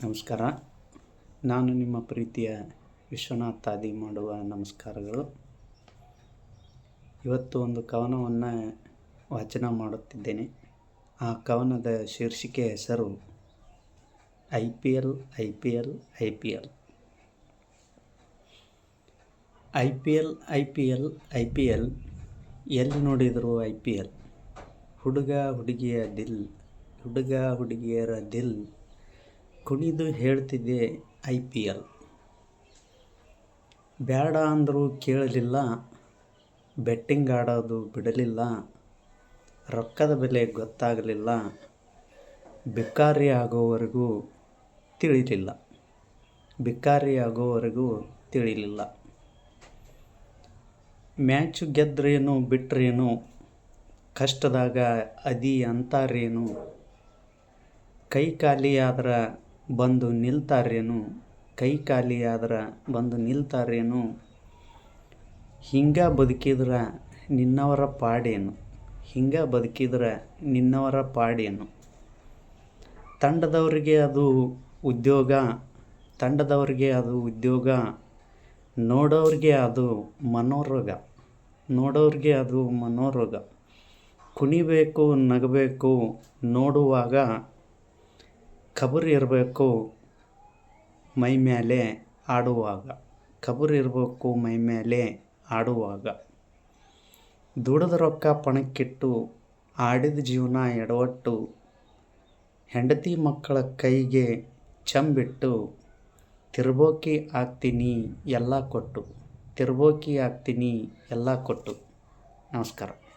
ನಮಸ್ಕಾರ. ನಾನು ನಿಮ್ಮ ಪ್ರೀತಿಯ ವಿಶ್ವನಾಥ್ ಆದಿ ಮಾಡುವ ನಮಸ್ಕಾರಗಳು. ಇವತ್ತು ಒಂದು ಕವನವನ್ನು ವಾಚನ ಮಾಡುತ್ತಿದ್ದೇನೆ. ಆ ಕವನದ ಶೀರ್ಷಿಕೆ ಹೆಸರು IPL. ಎಲ್ಲಿ ನೋಡಿದರೂ IPL. ಹುಡುಗ ಹುಡುಗಿಯರ ದಿಲ್ ಕುಣಿದು ಹೇಳ್ತಿದೆ IPL. ಬೇಡ ಅಂದರೂ ಕೇಳಲಿಲ್ಲ, ಬೆಟ್ಟಿಂಗ್ ಆಡೋದು ಬಿಡಲಿಲ್ಲ, ರೊಕ್ಕದ ಬೆಲೆ ಗೊತ್ತಾಗಲಿಲ್ಲ, ಭಿಕಾರಿ ಆಗೋವರೆಗೂ ತಿಳಿಲಿಲ್ಲ. ಮ್ಯಾಚು ಗೆದ್ರೇನು ಬಿಟ್ರೇನು, ಕಷ್ಟದಾಗ ಅದಿ ಅಂತಾರೇನು, ಕೈ ಖಾಲಿಯಾದ್ರೆ ಬಂದು ನಿಲ್ತಾರೇನು, ಹಿಂಗ ಬದುಕಿದ್ರೆ ನಿನ್ನವರ ಪಾಡೇನು. ತಂಡದವರಿಗೆ ಅದು ಉದ್ಯೋಗ, ನೋಡೋರಿಗೆ ಅದು ಮನೋರೋಗ. ಕುಣಿಬೇಕು, ನಗಬೇಕು, ನೋಡುವಾಗ ಖಬರ್ ಇರಬೇಕು ಮೈ ಮೇಲೆ ಆಡುವಾಗ. ದುಡಿದ ರೊಕ್ಕ ಪಣಕ್ಕಿಟ್ಟು, ಆಡಿದ ಜೀವನ ಎಡವಟ್ಟು, ಹೆಂಡತಿ ಮಕ್ಕಳ ಕೈಗೆ ಚಂಬಿಟ್ಟು, ತಿರ್ಬೋಕಿ ಆಗ್ತೀನಿ ಎಲ್ಲ ಕೊಟ್ಟು. ನಮಸ್ಕಾರ.